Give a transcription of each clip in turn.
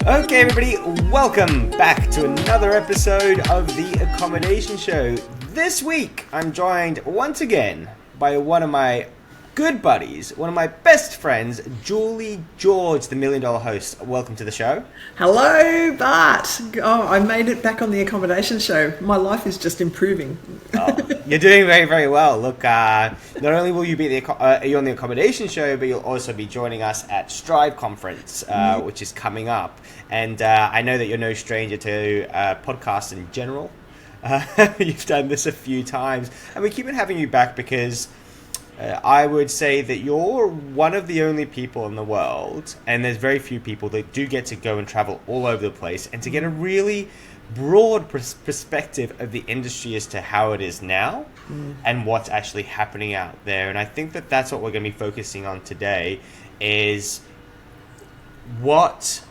Okay, everybody, welcome back to another episode of the Accommodation Show. This week, I'm joined once again by one of my good buddies, one of my best friends, Julie George, the $1 Million host. Welcome to the show. Hello, Bart. Oh, I made it back on the Accommodation Show. My life is just improving. Oh, you're doing very, very well. Look, not only will you be on the Accommodation Show, but you'll also be joining us at Strive Conference, which is coming up. And I know that you're no stranger to podcasts in general. You've done this a few times, and we keep on having you back because I would say that you're one of the only people in the world, and there's very few people that do get to go and travel all over the place and to get a really broad perspective of the industry as to how it is now and what's actually happening out there. And I think that that's what we're going to be focusing on today, is what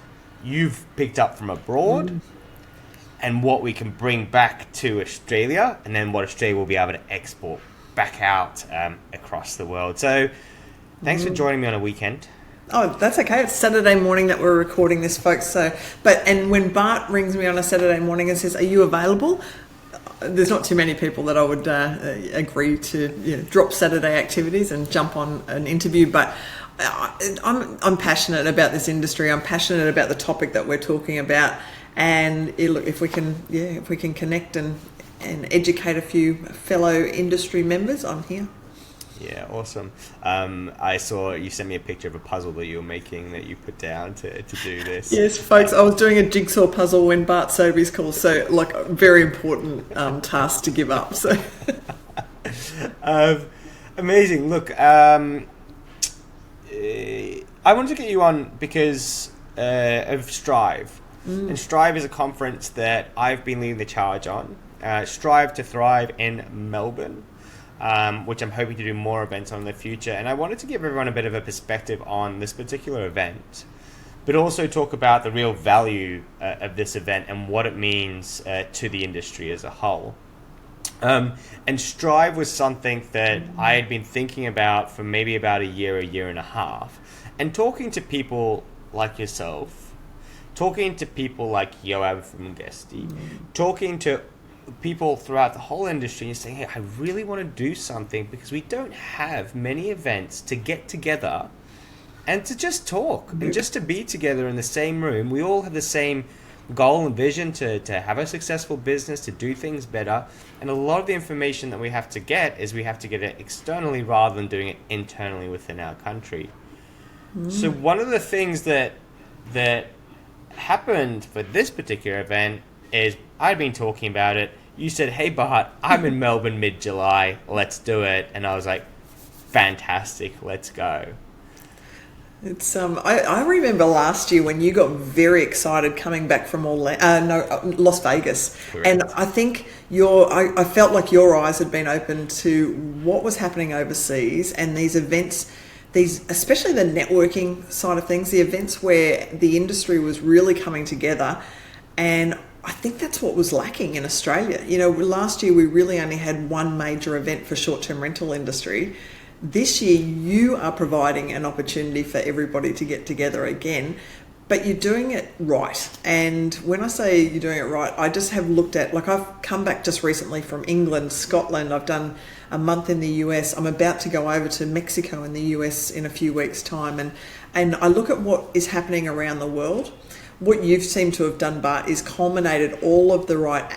you've picked up from abroad and what we can bring back to Australia, and then what Australia will be able to export back out across the world. So thanks for joining me on a weekend. Oh, that's okay. It's Saturday morning that we're recording this, folks. And when Bart rings me on a Saturday morning and says, "Are you available?" There's not too many people that I would agree to drop Saturday activities and jump on an interview, but I'm passionate about this industry. I'm passionate about the topic that we're talking about, and if we can connect and educate a few fellow industry members, I'm here. Yeah, awesome. I saw you sent me a picture of a puzzle that you were making that you put down to do this. Yes, folks, I was doing a jigsaw puzzle when Bart Sobeys called, so like a very important task to give up. So amazing. Look, I wanted to get you on because of Strive. And Strive is a conference that I've been leading the charge on. Strive to Thrive in Melbourne, which I'm hoping to do more events on in the future. And I wanted to give everyone a bit of a perspective on this particular event, but also talk about the real value of this event and what it means to the industry as a whole. And Strive was something that I had been thinking about for maybe about a year and a half. And talking to people like yourself, talking to people like Yoab from Guesty, talking to people throughout the whole industry, and saying, hey, I really want to do something because we don't have many events to get together and to just talk and just to be together in the same room. We all have the same goal and vision to have a successful business, to do things better. And a lot of the information that we have to get it externally rather than doing it internally within our country. So one of the things that happened for this particular event is I'd been talking about it. You said, hey, Bart, I'm in Melbourne mid-July. Let's do it. And I was like, fantastic. Let's go. It's I remember last year when you got very excited coming back from Las Vegas. Correct. And I think I felt like your eyes had been open to what was happening overseas, and these events, especially the networking side of things, the events where the industry was really coming together. And I think that's what was lacking in Australia. Last year we really only had one major event for short-term rental industry. This year you are providing an opportunity for everybody to get together again, but you're doing it right. And when I say you're doing it right, I just have looked at, I've come back just recently from England, Scotland. I've done a month in the US. I'm about to go over to Mexico in the US in a few weeks' time. And I look at what is happening around the world. What you've seemed to have done, Bart, is culminated all of the right,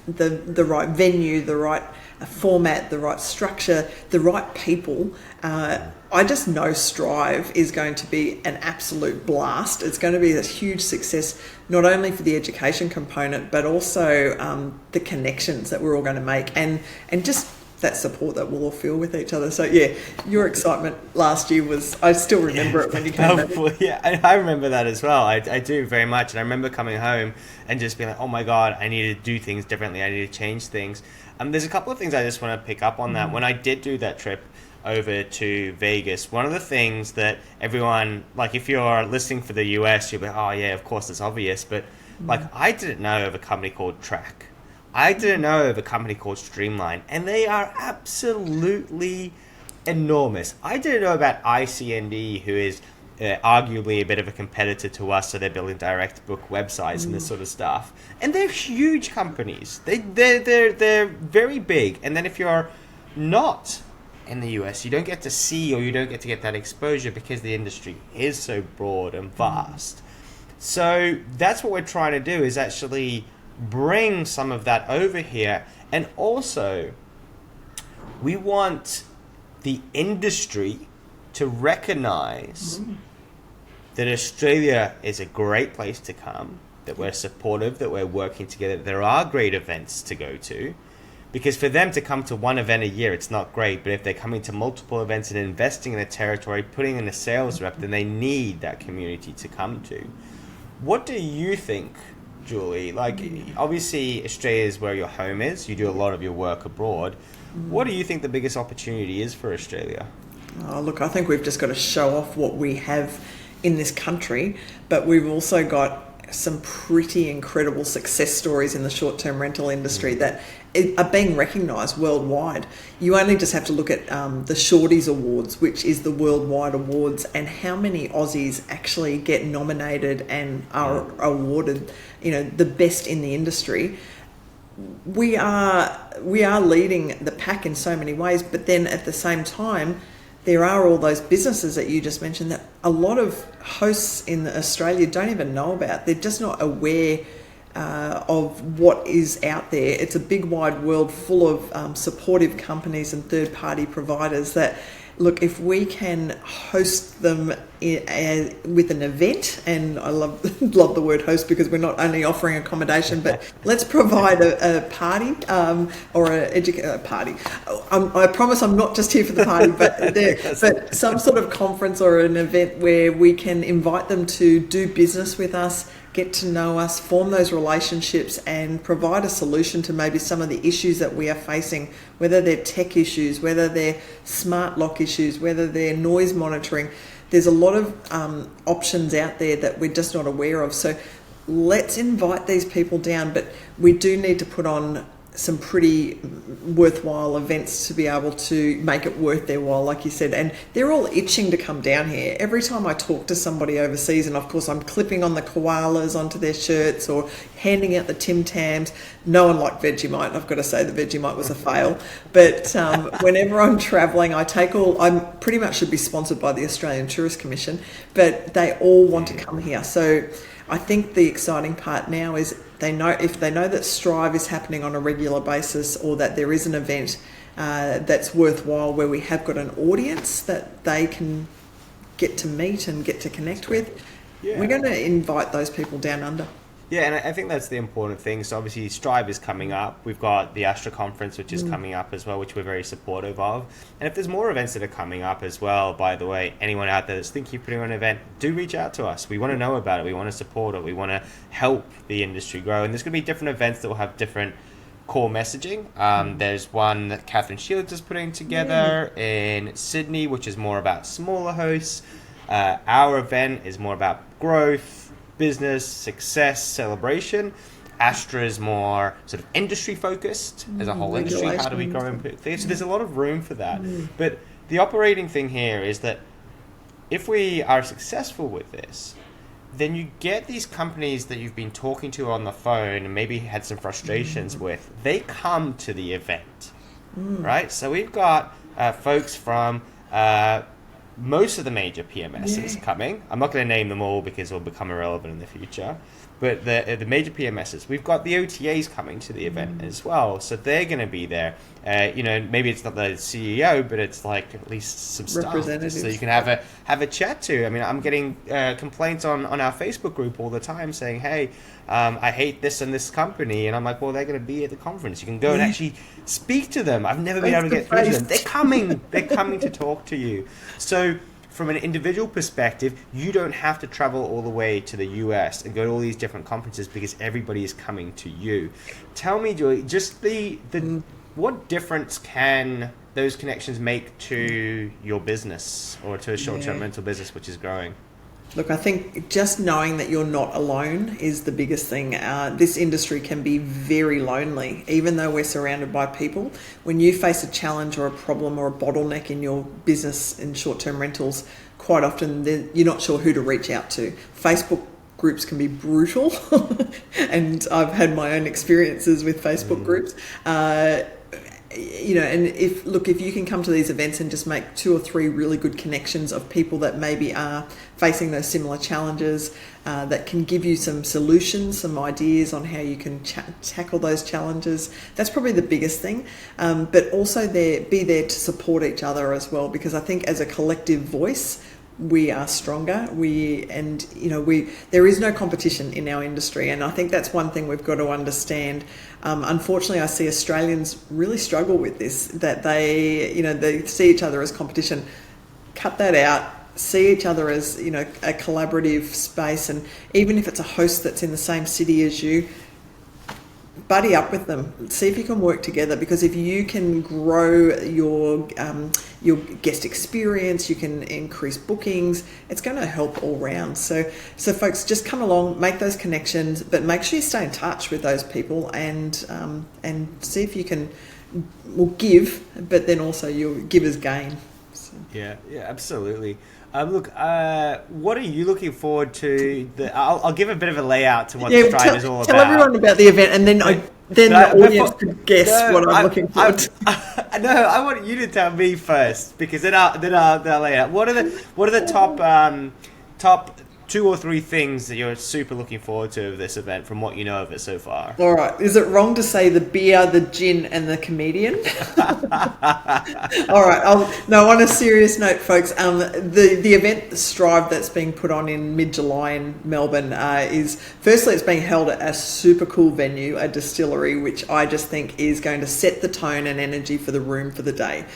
the right venue, the right format, the right structure, the right people. I just know Strive is going to be an absolute blast. It's going to be a huge success, not only for the education component, but also the connections that we're all going to make, and just that support that we'll all feel with each other. So yeah, your excitement last year was, I still remember it when you came back. Yeah, I remember that as well. I do very much. And I remember coming home and just being like, oh my God, I need to do things differently. I need to change things. There's a couple of things I just want to pick up on that. When I did do that trip over to Vegas, one of the things that everyone, if you're listening for the US, you'll be like, oh yeah, of course it's obvious. But I didn't know of a company called Track. I didn't know of a company called Streamline, and they are absolutely enormous. I didn't know about ICND, who is arguably a bit of a competitor to us, so they're building direct book websites and this sort of stuff. And they're huge companies. They're very big. And then if you're not in the US, you don't get to see, or you don't get to get that exposure because the industry is so broad and vast. So that's what we're trying to do, is actually bring some of that over here. And also, we want the industry to recognize that Australia is a great place to come, that we're supportive, that we're working together, that there are great events to go to. Because for them to come to one event a year, it's not great. But if they're coming to multiple events and investing in a territory, putting in a sales rep, then they need that community to come to. What do you think, Julie? Like, obviously, Australia is where your home is. You do a lot of your work abroad. What do you think the biggest opportunity is for Australia? Oh, look, I think we've just got to show off what we have in this country, but we've also got some pretty incredible success stories in the short-term rental industry that are being recognised worldwide. You only just have to look at the Shorties Awards, which is the worldwide awards, and how many Aussies actually get nominated and are awarded, the best in the industry. We are leading the pack in so many ways, but then at the same time, there are all those businesses that you just mentioned that a lot of hosts in Australia don't even know about. They're just not aware of what is out there. It's a big wide world full of supportive companies and third-party providers that, look, if we can host them with an event, and I love the word host because we're not only offering accommodation, but let's provide a party or a party. I promise I'm not just here for the party, but some sort of conference or an event where we can invite them to do business with us, get to know us, form those relationships, and provide a solution to maybe some of the issues that we are facing, whether they're tech issues, whether they're smart lock issues, whether they're noise monitoring. There's a lot of options out there that we're just not aware of. So let's invite these people down, but we do need to put on some pretty worthwhile events to be able to make it worth their while, like you said. And they're all itching to come down here. Every time I talk to somebody overseas, and of course I'm clipping on the koalas onto their shirts or handing out the Tim Tams. No one liked Vegemite. I've got to say the Vegemite was a fail. But whenever I'm travelling, I pretty much should be sponsored by the Australian Tourist Commission, but they all want to come here. So I think the exciting part now is if they know that Strive is happening on a regular basis, or that there is an event that's worthwhile where we have got an audience that they can get to meet and get to connect with, we're going to invite those people down under. Yeah, and I think that's the important thing. So obviously Strive is coming up. We've got the Astra Conference, which is coming up as well, which we're very supportive of. And if there's more events that are coming up as well, by the way, anyone out there that's thinking of putting on an event, do reach out to us. We want to know about it. We want to support it. We want to help the industry grow. And there's going to be different events that will have different core messaging. There's one that Catherine Shields is putting together in Sydney, which is more about smaller hosts. Our event is more about growth, business, success, celebration. Astra is more sort of industry focused as a whole industry. How do we grow and put things? So there's a lot of room for that. But the operating thing here is that if we are successful with this, then you get these companies that you've been talking to on the phone and maybe had some frustrations with. They come to the event, right? So we've got folks from most of the major PMSs coming. I'm not going to name them all because it'll become irrelevant in the future. But the major PMSs, we've got the OTAs coming to the event as well. So they're going to be there. Maybe it's not the CEO, but it's like at least some staff, so you can have a chat to. I mean, I'm getting complaints on our Facebook group all the time saying, hey, I hate this and this company. And I'm like, well, they're going to be at the conference. You can go and actually speak to them. I've never been able to get through to them. They're coming. They're coming to talk to you. So from an individual perspective, you don't have to travel all the way to the US and go to all these different conferences because everybody is coming to you. Tell me, Julie, just what difference can those connections make to your business or to a short-term rental business which is growing? Look, I think just knowing that you're not alone is the biggest thing. This industry can be very lonely, even though we're surrounded by people. When you face a challenge or a problem or a bottleneck in your business in short-term rentals, quite often you're not sure who to reach out to. Facebook groups can be brutal, and I've had my own experiences with Facebook groups. And if you can come to these events and just make 2 or 3 really good connections of people that maybe are facing those similar challenges, that can give you some solutions, some ideas on how you can tackle those challenges. That's probably the biggest thing. But also be there to support each other as well, because I think as a collective voice, we are stronger. There is no competition in our industry, and I think that's one thing we've got to understand. Unfortunately, I see Australians really struggle with this, that they see each other as competition. Cut that out. See each other as a collaborative space, and even if it's a host that's in the same city as you, buddy up with them. See if you can work together, because if you can grow your guest experience, you can increase bookings. It's going to help all round. So folks, just come along, make those connections, but make sure you stay in touch with those people and see if you can give, but then also your givers gain. So. Yeah, absolutely. Look, what are you looking forward to? I'll give a bit of a layout to what the Strive is all about. Tell everyone about the event, and then the audience can guess what I'm looking forward to. No, I want you to tell me first, because then I'll lay it out. What are the top 2 or 3 things that you're super looking forward to of this event, from what you know of it so far? All right. Is it wrong to say the beer, the gin, and the comedian? All right. On a serious note, folks, the event Strive that's being put on in mid-July in Melbourne is, firstly, it's being held at a super cool venue, a distillery, which I just think is going to set the tone and energy for the room for the day.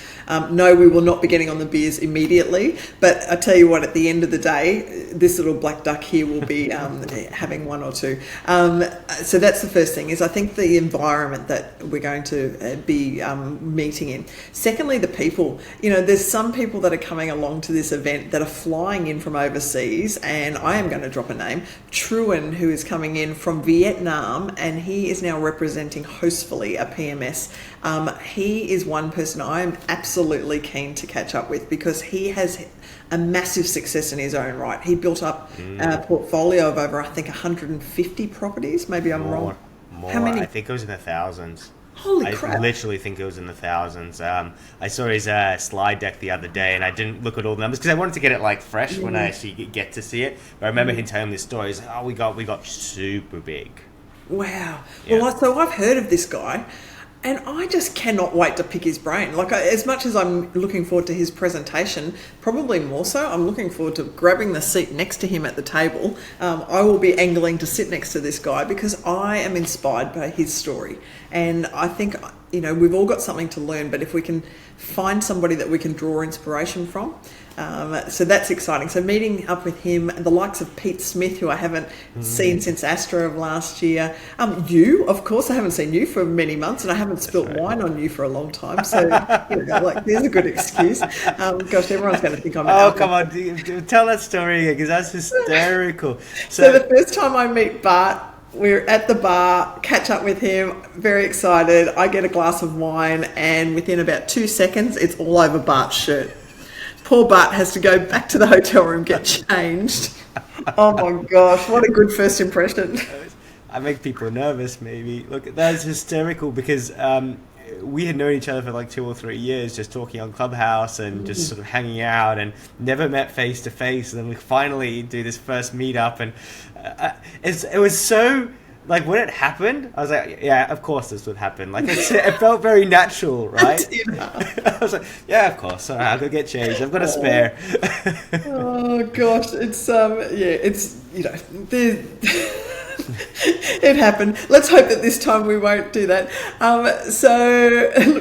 No, we will not be getting on the beers immediately, but I tell you what, at the end of the day, this little black duck here will be having 1 or 2. So that's the first thing, is I think the environment that we're going to be meeting in. Secondly, the people. There's some people that are coming along to this event that are flying in from overseas, and I am going to drop a name, Truan, who is coming in from Vietnam, and he is now representing Hostfully, a PMS. He is one person I am absolutely keen to catch up with, because he has a massive success in his own right. He built up a portfolio of over, I think, 150 properties. Maybe I'm wrong. More. How many? I think it was in the thousands. Holy crap. I literally think it was in the thousands. I saw his slide deck the other day, and I didn't look at all the numbers because I wanted to get it fresh when I actually get to see it. But I remember him telling this story. He's like, we got super big. Wow. Yeah. Well, so I've heard of this guy, and I just cannot wait to pick his brain. As much as I'm looking forward to his presentation, probably more so, I'm looking forward to grabbing the seat next to him at the table. I will be angling to sit next to this guy, because I am inspired by his story. And I think, we've all got something to learn, but if we can find somebody that we can draw inspiration from, so that's exciting. So meeting up with him, and the likes of Pete Smith, who I haven't seen since Astro of last year. You, of course, I haven't seen you for many months, and I haven't spilt wine on you for a long time. So, there's a good excuse. Gosh, everyone's going to think I'm an alcoholic. Come on, tell that story again, because that's hysterical. So the first time I meet Bart, we're at the bar, catch up with him, very excited. I get a glass of wine, and within about 2 seconds, it's all over Bart's shirt. Poor Bart has to go back to the hotel room, get changed. Oh my gosh, what a good first impression. I make people nervous, maybe. Look, that's hysterical, because we had known each other for 2 or 3 years, just talking on Clubhouse and just sort of hanging out, and never met face to face. And then we finally do this first meetup, and it was so... when it happened, I was like, yeah, of course this would happen. It felt very natural, right? I was like, yeah, of course. All right, I'll go get changed. I've got a spare. Oh, gosh. It happened. Let's hope that this time we won't do that.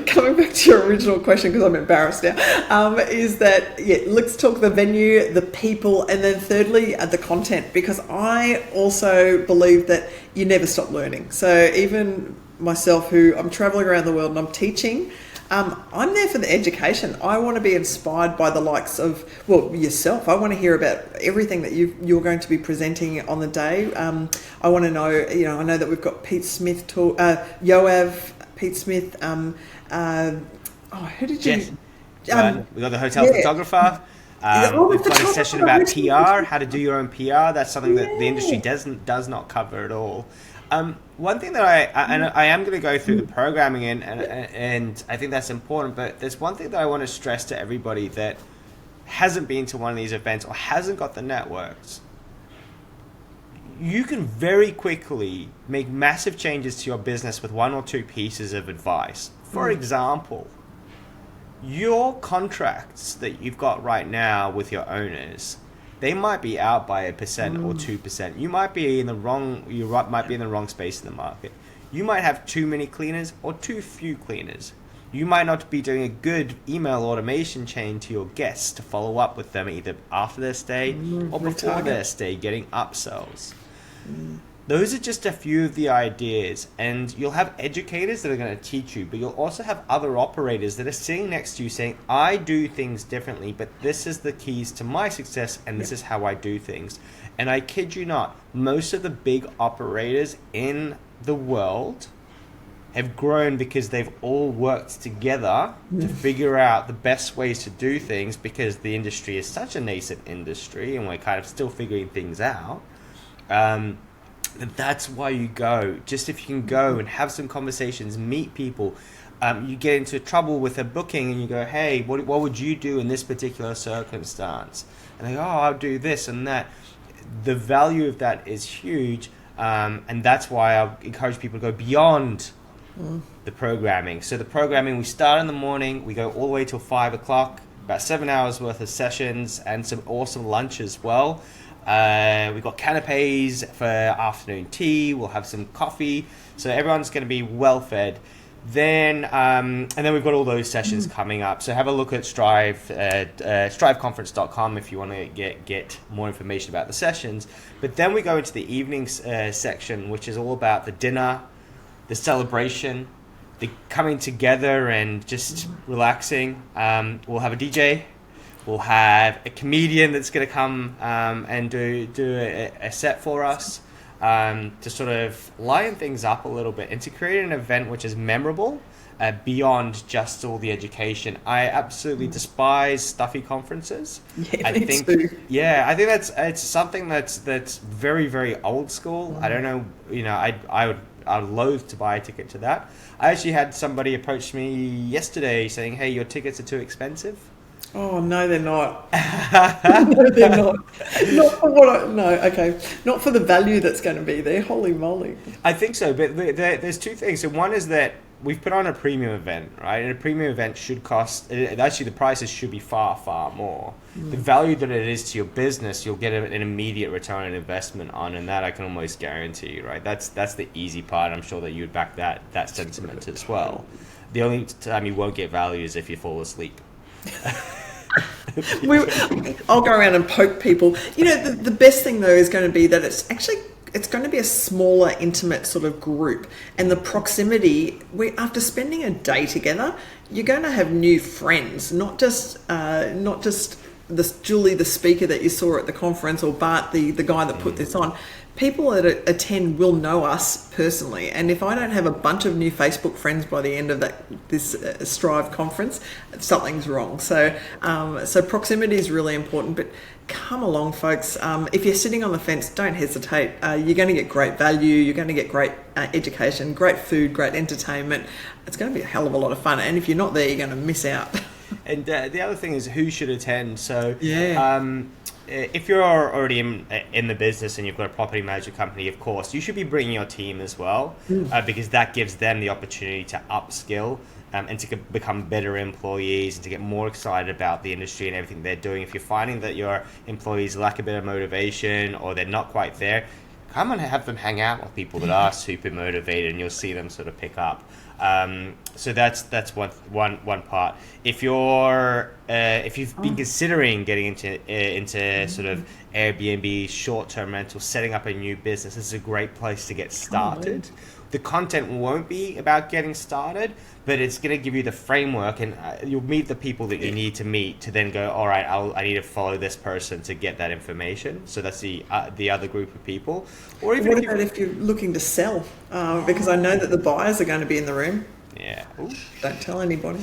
Coming back to your original question, because I'm embarrassed now, is that, let's talk the venue, the people, and then thirdly, the content, because I also believe that you never stop learning. So even myself, who I'm traveling around the world and I'm teaching, I'm there for the education. I want to be inspired by the likes of, well, yourself. I want to hear about everything that you're going to be presenting on the day. I want to know, I know that we've got Pete Smith, Yoav, Pete Smith. Who did you? Yes. We've got the hotel photographer. We've got a session about PR, how to do your own PR. That's something that the industry does not cover at all. One thing that I am going to go through the programming and I think that's important, but there's one thing that I want to stress to everybody that hasn't been to one of these events or hasn't got the networks. You can very quickly make massive changes to your business with one or two pieces of advice. For example, your contracts that you've got right now with your owners, they might be out by 1% or 2%. You might be in the wrong space in the market. You might have too many cleaners or too few cleaners. You might not be doing a good email automation chain to your guests to follow up with them either after their stay or before their stay, getting upsells. Those are just a few of the ideas, and you'll have educators that are going to teach you, but you'll also have other operators that are sitting next to you saying, I do things differently, but this is the keys to my success, and this is how I do things. And I kid you not, most of the big operators in the world have grown because they've all worked together to figure out the best ways to do things, because the industry is such a nascent industry, and we're kind of still figuring things out. That's why you go. Just if you can go and have some conversations, meet people. You get into trouble with a booking and you go, hey, what would you do in this particular circumstance? And they go, I'll do this and that. The value of that is huge. And that's why I encourage people to go beyond the programming. So the programming, we start in the morning, we go all the way till 5 o'clock, about 7 hours worth of sessions and some awesome lunch as well. We've got canapes for afternoon tea. We'll have some coffee, so everyone's going to be well fed. Then, and then we've got all those sessions coming up. So have a look at Strive, striveconference.com if you want to get more information about the sessions. But then we go into the evening section, which is all about the dinner, the celebration, the coming together and just relaxing. We'll have a DJ. We'll have a comedian that's going to come and do a set for us to sort of liven things up a little bit and to create an event which is memorable beyond just all the education. I absolutely despise stuffy conferences. Yeah, I think it's something that's very, very old school. I don't know, I would loathe to buy a ticket to that. I actually had somebody approach me yesterday saying, hey, your tickets are too expensive. Oh, no, they're not. No, they're not. Not for not for the value that's going to be there. Holy moly. I think so, but there's two things. So one is that we've put on a premium event, right? And a premium event should cost, actually the prices should be far, far more. The value that it is to your business, you'll get an immediate return on investment on, and that I can almost guarantee, right? That's the easy part. I'm sure that you would back that sentiment as well. The only time you won't get value is if you fall asleep. I'll go around and poke people. The best thing though is going to be that it's going to be a smaller, intimate sort of group, and the proximity. After spending a day together, you're going to have new friends, not just Julie, the speaker that you saw at the conference, or Bart, the guy that put this on. People that attend will know us personally, and if I don't have a bunch of new Facebook friends by the end of this Strive conference, something's wrong. So proximity is really important, but come along, folks. If you're sitting on the fence, don't hesitate. You're going to get great value. You're going to get great education, great food, great entertainment. It's going to be a hell of a lot of fun, and if you're not there, you're going to miss out. And the other thing is who should attend. So if you're already in the business and you've got a property management company, of course, you should be bringing your team as well, because that gives them the opportunity to upskill and to become better employees and to get more excited about the industry and everything they're doing. If you're finding that your employees lack a bit of motivation or they're not quite there, come and have them hang out with people that are super motivated, and you'll see them sort of pick up. So that's one part. If you've been considering getting into sort of Airbnb, short-term rentals, setting up a new business, this is a great place to get started. the content won't be about getting started, but it's going to give you the framework, and you'll meet the people that you need to meet to then go, all right, I need to follow this person to get that information. So that's the other group of people. Or even what about if you're looking to sell? Because I know that the buyers are going to be in the room. Yeah. Ooh. Don't tell anybody.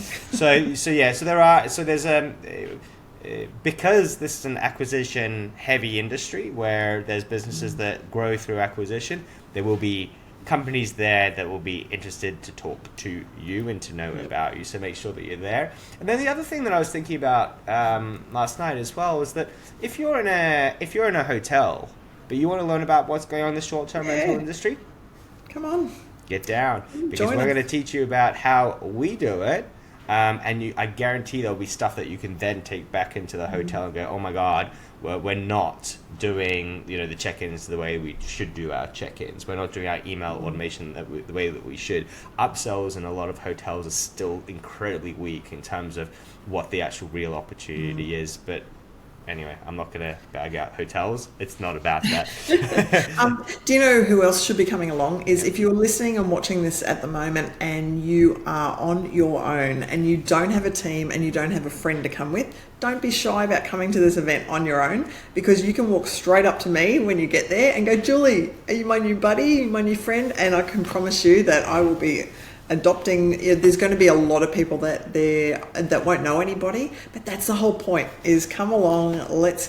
Because this is an acquisition heavy industry where there's businesses that grow through acquisition, there will be companies there that will be interested to talk to you and to know about you. So make sure that you're there. And then the other thing that I was thinking about last night as well was that if you're in a hotel, but you want to learn about what's going on in the short-term rental industry, come on, get down, because we're going to teach you about how we do it. I guarantee there'll be stuff that you can then take back into the hotel and go, oh my God, we're not doing the check-ins the way we should do our check-ins. We're not doing our email automation the way that we should. Upsells in a lot of hotels are still incredibly weak in terms of what the actual real opportunity is. But anyway, I'm not going to bag out hotels. It's not about that. Do you know who else should be coming along? Is if you're listening and watching this at the moment and you are on your own and you don't have a team and you don't have a friend to come with, don't be shy about coming to this event on your own, because you can walk straight up to me when you get there and go, Julie, are you my new buddy? Are you my new friend? And I can promise you that I will be adopting. There's going to be a lot of people that won't know anybody, but that's the whole point, is come along, let's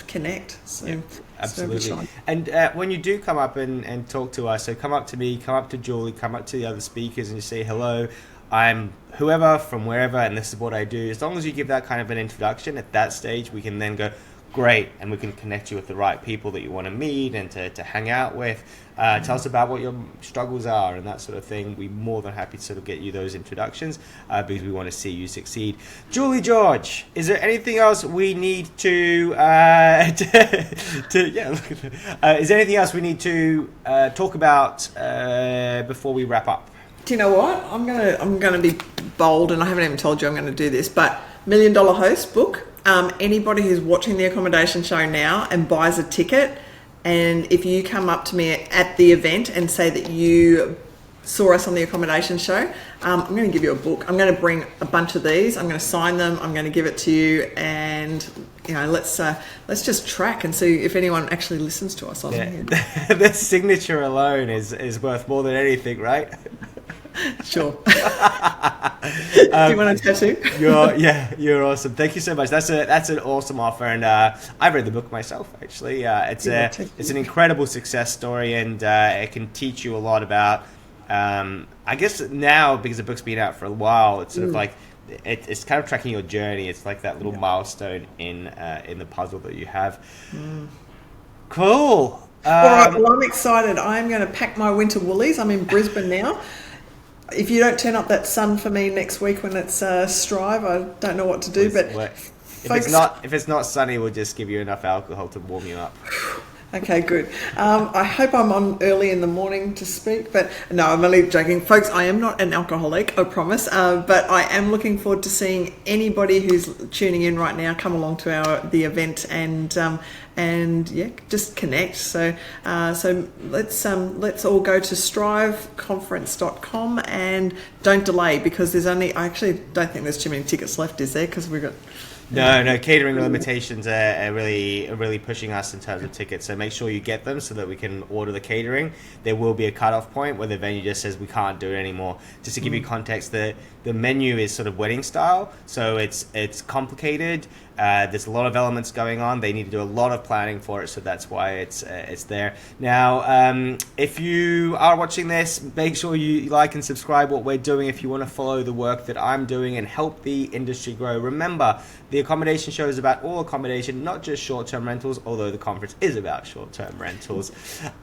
connect. So, yeah, absolutely. And when you do come up and talk to us, so come up to me, come up to Julie, come up to the other speakers and you say, hello, I'm whoever from wherever and this is what I do. As long as you give that kind of an introduction, at that stage we can then go, great, and we can connect you with the right people that you want to meet and to hang out with. Tell us about what your struggles are and that sort of thing. We're more than happy to sort of get you those introductions because we want to see you succeed. Julie George, is there anything else we need to is there anything else we need to talk about before we wrap up? Do you know what? I'm gonna be bold, and I haven't even told you I'm going to do this, but $1 Million Host book. Anybody who's watching the Accommodation Show now and buys a ticket, and if you come up to me at the event and say that you saw us on the Accommodation Show, I'm going to give you a book. I'm going to bring a bunch of these. I'm going to sign them. I'm going to give it to you, and let's just track and see if anyone actually listens to us on here. The signature alone is worth more than anything, right? Sure. Do you want a tattoo? You're awesome. Thank you so much. That's an awesome offer, and I've read the book myself. Actually, it's an incredible success story, and it can teach you a lot about. I guess now, because the book's been out for a while, it's sort of like it's kind of tracking your journey. It's like that little milestone in the puzzle that you have. Cool. All right. Well, I'm excited. I'm going to pack my winter woolies. I'm in Brisbane now. If you don't turn up that sun for me next week when it's Strive, I don't know what to do. But if it's not sunny, we'll just give you enough alcohol to warm you up. Okay, good. I hope I'm on early in the morning to speak, but no, I'm only joking. Folks, I am not an alcoholic, I promise, but I am looking forward to seeing anybody who's tuning in right now come along to the event and just connect. So let's all go to striveconference.com and don't delay, because I actually don't think there's too many tickets left, is there? Because we've got... No, catering limitations are really pushing us in terms of tickets. So make sure you get them so that we can order the catering. There will be a cutoff point where the venue just says we can't do it anymore. Just to give you context, the menu is sort of wedding style, so it's complicated. There's a lot of elements going on. They need to do a lot of planning for it, so that's why it's there. Now, if you are watching this, make sure you like and subscribe what we're doing if you want to follow the work that I'm doing and help the industry grow. Remember, the Accommodation Show is about all accommodation, not just short-term rentals, although the conference is about short-term rentals.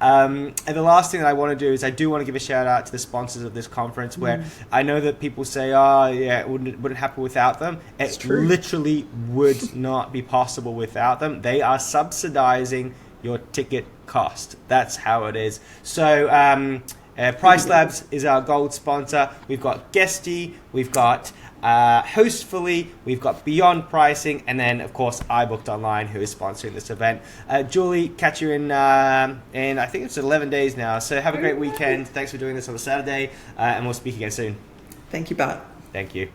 And the last thing that I want to do is I do want to give a shout out to the sponsors of this conference, where I know that people say, it wouldn't happen without them. It literally would not be possible without them. They are subsidizing your ticket cost. That's how it is. So Price Labs is our gold sponsor. We've got Guesty, we've got Hostfully, we've got Beyond Pricing, and then of course iBooked Online, who is sponsoring this event. Julie, catch you in I think it's 11 days now, so have a great weekend. Thanks for doing this on a Saturday, and we'll speak again soon. Thank you, Bart. Thank you.